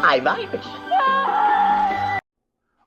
I'm Irish.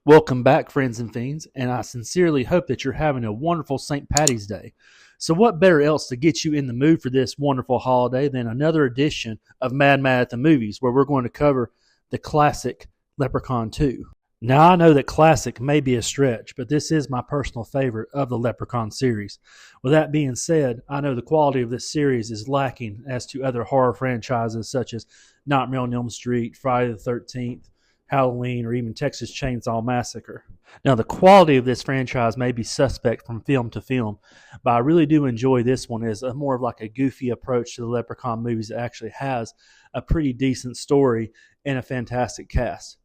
Welcome back, friends and fiends, and I sincerely hope that you're having a wonderful St. Patty's Day. So what better else to get you in the mood for this wonderful holiday than another edition of Mad at the Movies, where we're going to cover the classic Leprechaun 2. Now, I know that classic may be a stretch, but this is my personal favorite of the Leprechaun series. With that being said, I know the quality of this series is lacking as to other horror franchises such as Nightmare on Elm Street, Friday the 13th, Halloween, or even Texas Chainsaw Massacre. Now, the quality of this franchise may be suspect from film to film, but I really do enjoy this one as a more of like a goofy approach to the Leprechaun movies that actually has a pretty decent story and a fantastic cast.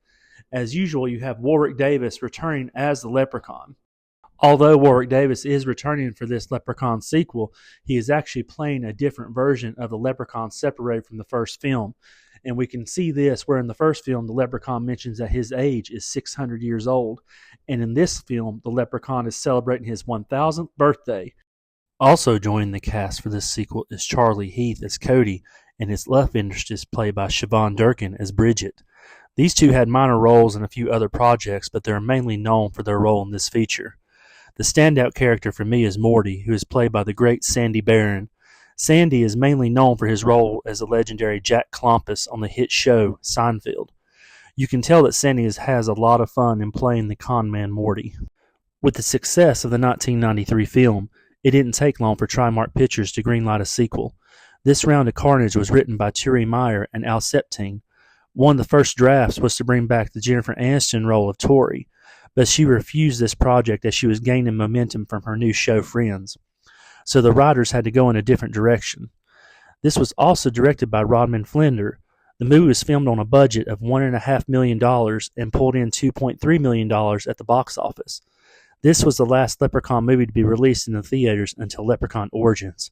As usual, you have Warwick Davis returning as the Leprechaun. Although Warwick Davis is returning for this Leprechaun sequel, he is actually playing a different version of the Leprechaun separated from the first film. And we can see this where in the first film, the Leprechaun mentions that his age is 600 years old. And in this film, the Leprechaun is celebrating his 1000th birthday. Also joining the cast for this sequel is Charlie Heath as Cody, and his love interest is played by Siobhan Durkin as Bridget. These two had minor roles in a few other projects, but they're mainly known for their role in this feature. The standout character for me is Morty, who is played by the great Sandy Barron. Sandy is mainly known for his role as the legendary Jack Klompus on the hit show Seinfeld. You can tell that Sandy has a lot of fun in playing the con man Morty. With the success of the 1993 film, it didn't take long for Trimark Pictures to greenlight a sequel. This Round of Carnage was written by Terry Meyer and Al Septine. One of the first drafts was to bring back the Jennifer Aniston role of Tori, but she refused this project as she was gaining momentum from her new show Friends. So the writers had to go in a different direction. This was also directed by Rodman Flender. The movie was filmed on a budget of $1.5 million and pulled in $2.3 million at the box office. This was the last Leprechaun movie to be released in the theaters until Leprechaun Origins.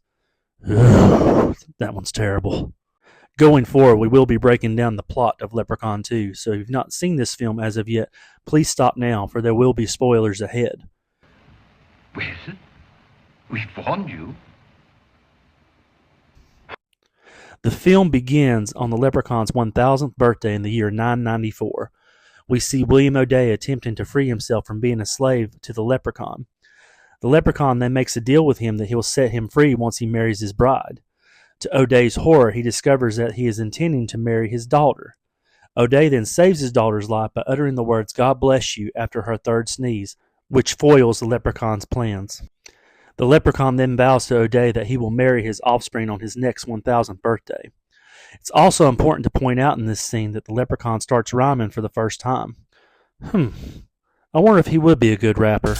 That one's terrible. Going forward, we will be breaking down the plot of Leprechaun 2, so if you've not seen this film as of yet, please stop now, for there will be spoilers ahead. Well, we've warned you. The film begins on the Leprechaun's 1000th birthday in the year 994. We see William O'Day attempting to free himself from being a slave to the Leprechaun. The Leprechaun then makes a deal with him that he'll set him free once he marries his bride. To O'Day's horror, he discovers that he is intending to marry his daughter. O'Day then saves his daughter's life by uttering the words, "God bless you," after her third sneeze, which foils the Leprechaun's plans. The Leprechaun then vows to O'Day that he will marry his offspring on his next 1000th birthday. It's also important to point out in this scene that the Leprechaun starts rhyming for the first time. I wonder if he would be a good rapper.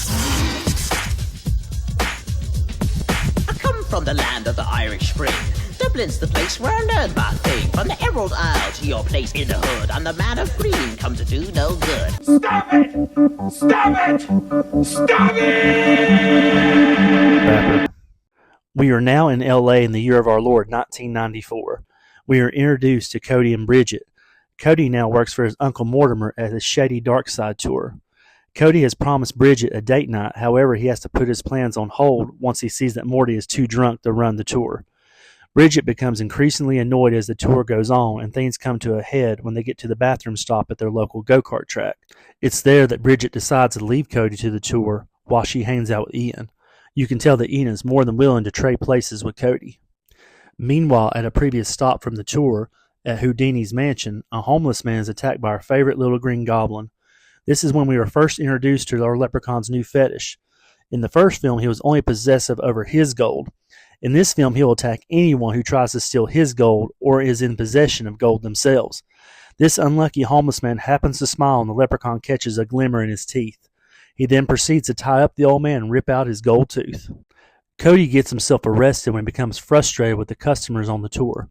I come from the land of the Irish Spring. Dublin's the place where I learned my thing. From the Emerald Isle to your place in the hood, I'm the man of green, come to do no good. Stop it! Stop it! Stop it! Rapper. We are now in L.A. in the year of our Lord, 1994. We are introduced to Cody and Bridget. Cody now works for his Uncle Mortimer at his Shady Dark Side tour. Cody has promised Bridget a date night, however he has to put his plans on hold once he sees that Morty is too drunk to run the tour. Bridget becomes increasingly annoyed as the tour goes on, and things come to a head when they get to the bathroom stop at their local go-kart track. It's there that Bridget decides to leave Cody to the tour while she hangs out with Ian. You can tell that Ian is more than willing to trade places with Cody. Meanwhile, at a previous stop from the tour, at Houdini's mansion, a homeless man is attacked by our favorite little green goblin. This is when we were first introduced to our Leprechaun's new fetish. In the first film, he was only possessive over his gold. In this film, he will attack anyone who tries to steal his gold or is in possession of gold themselves. This unlucky homeless man happens to smile and the Leprechaun catches a glimmer in his teeth. He then proceeds to tie up the old man and rip out his gold tooth. Cody gets himself arrested when he becomes frustrated with the customers on the tour.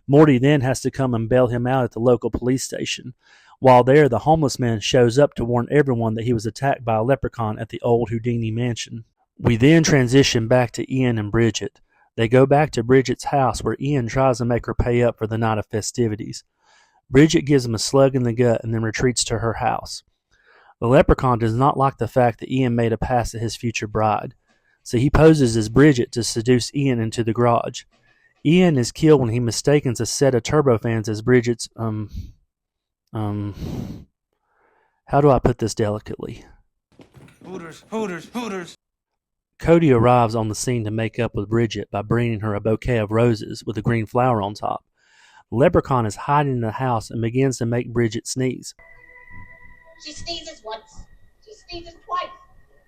Morty then has to come and bail him out at the local police station. While there, the homeless man shows up to warn everyone that he was attacked by a leprechaun at the old Houdini mansion. We then transition back to Ian and Bridget. They go back to Bridget's house where Ian tries to make her pay up for the night of festivities. Bridget gives him a slug in the gut and then retreats to her house. The leprechaun does not like the fact that Ian made a pass at his future bride, so he poses as Bridget to seduce Ian into the garage. Ian is killed when he mistakes a set of turbofans as Bridget's, How do I put this delicately? Hooters, Hooters, Hooters. Cody arrives on the scene to make up with Bridget by bringing her a bouquet of roses with a green flower on top. The leprechaun is hiding in the house and begins to make Bridget sneeze. She sneezes once. She sneezes twice.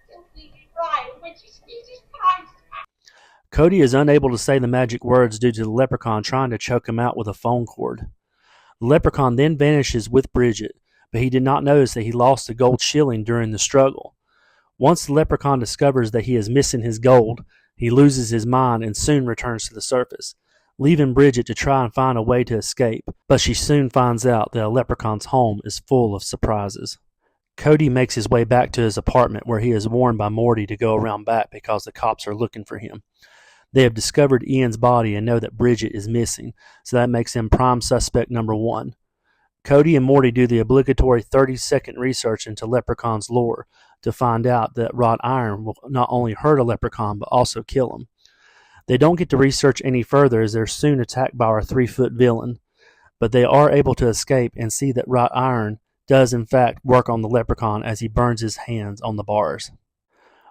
She'll sneeze right when she sneezes twice. Cody is unable to say the magic words due to the leprechaun trying to choke him out with a phone cord. The leprechaun then vanishes with Bridget, but he did not notice that he lost a gold shilling during the struggle. Once the leprechaun discovers that he is missing his gold, he loses his mind and soon returns to the surface, leaving Bridget to try and find a way to escape, but she soon finds out that a leprechaun's home is full of surprises. Cody makes his way back to his apartment where he is warned by Morty to go around back because the cops are looking for him. They have discovered Ian's body and know that Bridget is missing, so that makes him prime suspect number 1. Cody and Morty do the obligatory 30-second research into Leprechaun's lore to find out that wrought iron will not only hurt a leprechaun but also kill him. They don't get to research any further as they're soon attacked by our 3-foot villain, but they are able to escape and see that wrought iron does in fact work on the leprechaun as he burns his hands on the bars.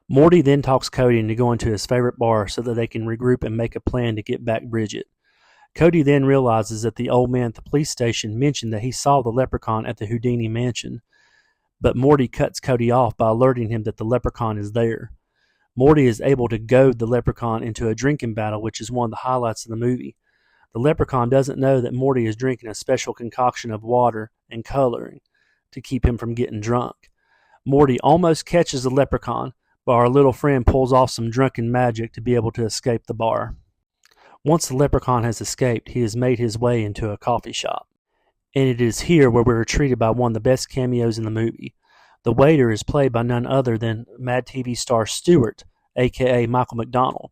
Morty then talks Cody into going to his favorite bar so that they can regroup and make a plan to get back Bridget. Cody then realizes that the old man at the police station mentioned that he saw the leprechaun at the Houdini mansion, but Morty cuts Cody off by alerting him that the leprechaun is there. Morty is able to goad the leprechaun into a drinking battle, which is one of the highlights of the movie. The leprechaun doesn't know that Morty is drinking a special concoction of water and coloring to keep him from getting drunk. Morty almost catches the leprechaun, but our little friend pulls off some drunken magic to be able to escape the bar. Once the leprechaun has escaped, he has made his way into a coffee shop. And it is here where we are treated by one of the best cameos in the movie. The waiter is played by none other than Mad TV star Stewart, aka Michael McDonald.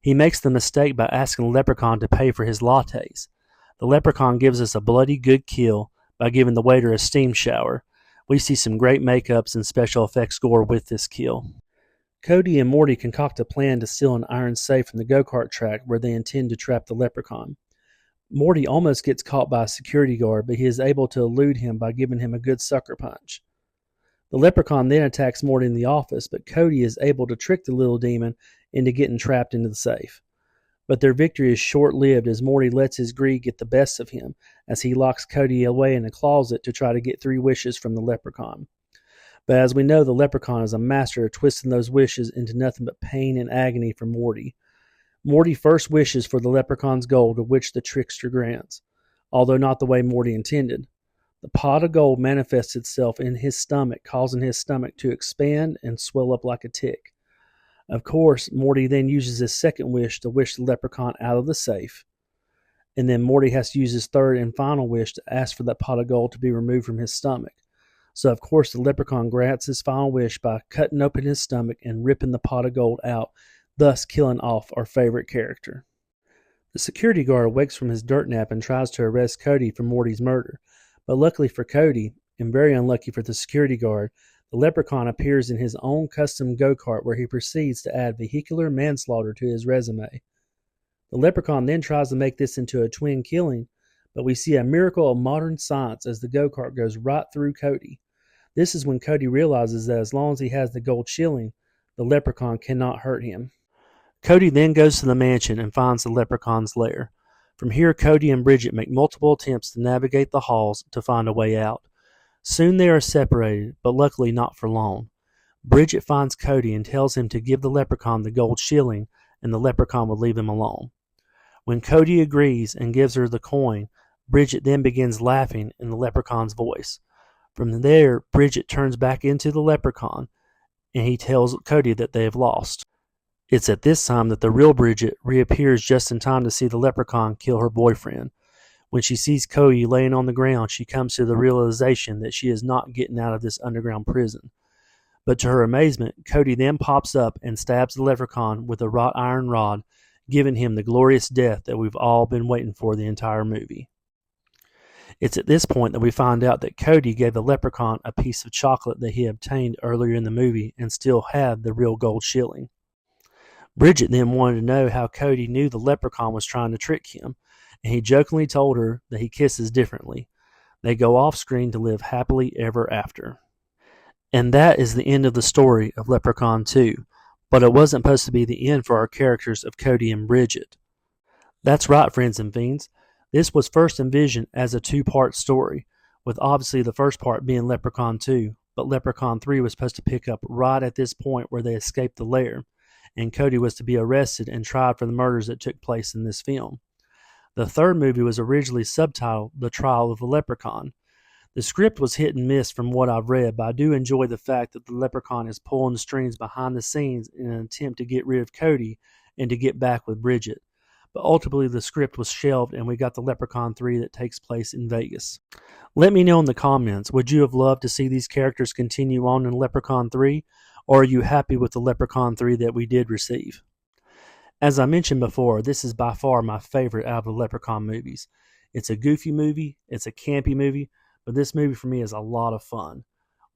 He makes the mistake by asking the leprechaun to pay for his lattes. The leprechaun gives us a bloody good kill by giving the waiter a steam shower. We see some great makeups and special effects gore with this kill. Cody and Morty concoct a plan to steal an iron safe from the go-kart track where they intend to trap the leprechaun. Morty almost gets caught by a security guard, but he is able to elude him by giving him a good sucker punch. The leprechaun then attacks Morty in the office, but Cody is able to trick the little demon into getting trapped into the safe. But their victory is short-lived as Morty lets his greed get the best of him as he locks Cody away in a closet to try to get 3 wishes from the leprechaun. But as we know, the leprechaun is a master of twisting those wishes into nothing but pain and agony for Morty. Morty first wishes for the leprechaun's gold, of which the trickster grants, although not the way Morty intended. The pot of gold manifests itself in his stomach, causing his stomach to expand and swell up like a tick. Of course, Morty then uses his second wish to wish the leprechaun out of the safe, and then Morty has to use his third and final wish to ask for that pot of gold to be removed from his stomach. So, of course, the leprechaun grants his final wish by cutting open his stomach and ripping the pot of gold out, thus killing off our favorite character. The security guard awakes from his dirt nap and tries to arrest Cody for Morty's murder. But luckily for Cody, and very unlucky for the security guard, the leprechaun appears in his own custom go-kart where he proceeds to add vehicular manslaughter to his resume. The leprechaun then tries to make this into a twin killing, but we see a miracle of modern science as the go-kart goes right through Cody. This is when Cody realizes that as long as he has the gold shilling, the leprechaun cannot hurt him. Cody then goes to the mansion and finds the leprechaun's lair. From here, Cody and Bridget make multiple attempts to navigate the halls to find a way out. Soon they are separated, but luckily not for long. Bridget finds Cody and tells him to give the leprechaun the gold shilling, and the leprechaun will leave him alone. When Cody agrees and gives her the coin, Bridget then begins laughing in the leprechaun's voice. From there, Bridget turns back into the leprechaun, and he tells Cody that they have lost. It's at this time that the real Bridget reappears just in time to see the leprechaun kill her boyfriend. When she sees Cody laying on the ground, she comes to the realization that she is not getting out of this underground prison. But to her amazement, Cody then pops up and stabs the leprechaun with a wrought iron rod, giving him the glorious death that we've all been waiting for the entire movie. It's at this point that we find out that Cody gave the leprechaun a piece of chocolate that he obtained earlier in the movie and still had the real gold shilling. Bridget then wanted to know how Cody knew the leprechaun was trying to trick him, and he jokingly told her that he kisses differently. They go off screen to live happily ever after. And that is the end of the story of Leprechaun 2, but it wasn't supposed to be the end for our characters of Cody and Bridget. That's right, friends and fiends. This was first envisioned as a two-part story, with obviously the first part being Leprechaun 2, but Leprechaun 3 was supposed to pick up right at this point where they escaped the lair, and Cody was to be arrested and tried for the murders that took place in this film. The third movie was originally subtitled The Trial of the Leprechaun. The script was hit and miss from what I've read, but I do enjoy the fact that the leprechaun is pulling the strings behind the scenes in an attempt to get rid of Cody and to get back with Bridget. But ultimately the script was shelved and we got the Leprechaun 3 that takes place in Vegas. Let me know in the comments, would you have loved to see these characters continue on in Leprechaun 3, or are you happy with the Leprechaun 3 that we did receive? As I mentioned before, this is by far my favorite out of the Leprechaun movies. It's a goofy movie, it's a campy movie, but this movie for me is a lot of fun.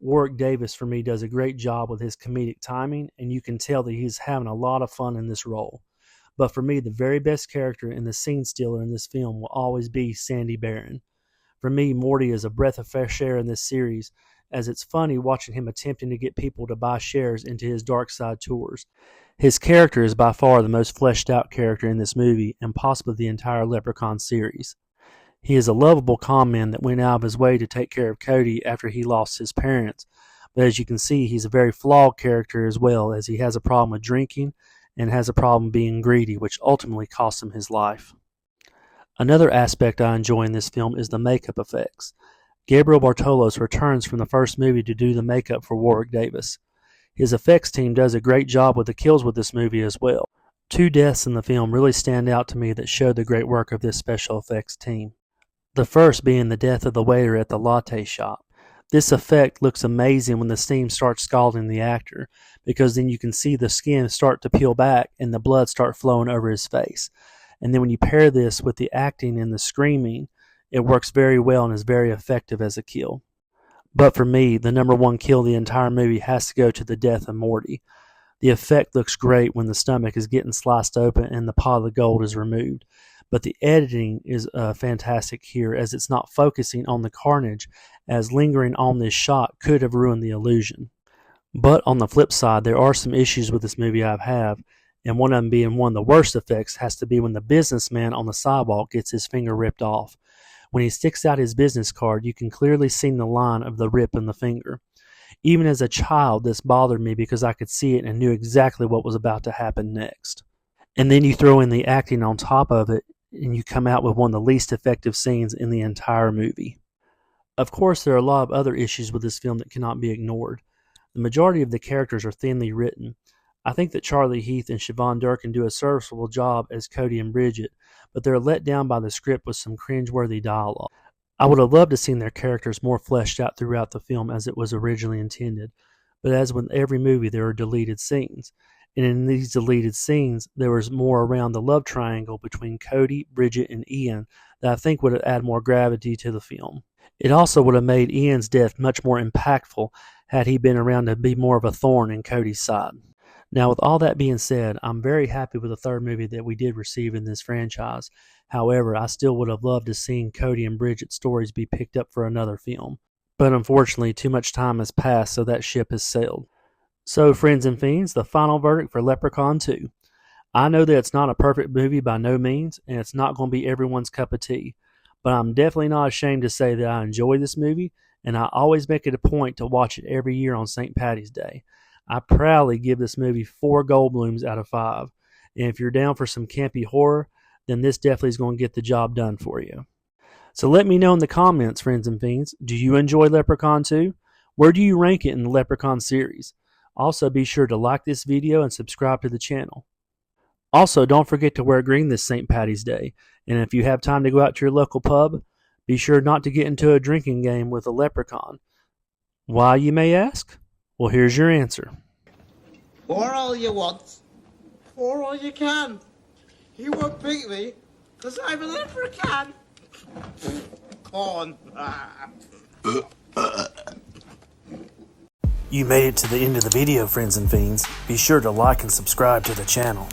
Warwick Davis for me does a great job with his comedic timing, and you can tell that he's having a lot of fun in this role. But for me, the very best character and the scene stealer in this film will always be Sandy Barron. For me, Morty is a breath of fresh air in this series, as it's funny watching him attempting to get people to buy shares into his dark side tours. His character is by far the most fleshed out character in this movie, and possibly the entire Leprechaun series. He is a lovable con man that went out of his way to take care of Cody after he lost his parents, but as you can see, he's a very flawed character as well, as he has a problem with drinking and has a problem being greedy, which ultimately cost him his life. Another aspect I enjoy in this film is the makeup effects. Gabriel Bartolos returns from the first movie to do the makeup for Warwick Davis. His effects team does a great job with the kills with this movie as well. Two deaths in the film really stand out to me that show the great work of this special effects team. The first being the death of the waiter at the latte shop. This effect looks amazing when the steam starts scalding the actor, because then you can see the skin start to peel back and the blood start flowing over his face. And then when you pair this with the acting and the screaming, it works very well and is very effective as a kill. But for me, the number one kill of the entire movie has to go to the death of Morty. The effect looks great when the stomach is getting sliced open and the pot of the gold is removed. But the editing is fantastic here, as it's not focusing on the carnage, as lingering on this shot could have ruined the illusion. But on the flip side, there are some issues with this movie I have, and one of them being one of the worst effects has to be when the businessman on the sidewalk gets his finger ripped off. When he sticks out his business card, you can clearly see the line of the rip in the finger. Even as a child, this bothered me because I could see it and knew exactly what was about to happen next. And then you throw in the acting on top of it, and you come out with one of the least effective scenes in the entire movie. Of course, there are a lot of other issues with this film that cannot be ignored. The majority of the characters are thinly written. I think that Charlie Heath and Siobhan Durkin do a serviceable job as Cody and Bridget, but they're let down by the script with some cringeworthy dialogue. I would have loved to see their characters more fleshed out throughout the film as it was originally intended, but as with every movie, there are deleted scenes. And in these deleted scenes, there was more around the love triangle between Cody, Bridget, and Ian that I think would have added more gravity to the film. It also would have made Ian's death much more impactful had he been around to be more of a thorn in Cody's side. Now, with all that being said, I'm very happy with the third movie that we did receive in this franchise. However, I still would have loved to see Cody and Bridget's stories be picked up for another film. But unfortunately, too much time has passed, so that ship has sailed. So, friends and fiends, the final verdict for Leprechaun 2. I know that it's not a perfect movie by no means, and it's not going to be everyone's cup of tea, but I'm definitely not ashamed to say that I enjoy this movie, and I always make it a point to watch it every year on St. Paddy's Day. I proudly give this movie 4 Goldblums out of 5, and if you're down for some campy horror, then this definitely is going to get the job done for you. So let me know in the comments, friends and fiends, do you enjoy Leprechaun 2? Where do you rank it in the Leprechaun series? Also, be sure to like this video and subscribe to the channel. Also, don't forget to wear green this St. Paddy's Day, and if you have time to go out to your local pub, be sure not to get into a drinking game with a leprechaun. Why, you may ask? Well, here's your answer. Pour all you want, pour all you can. You won't beat me, because I'm a leprechaun. Corn. You made it to the end of the video, friends and fiends. Be sure to like and subscribe to the channel.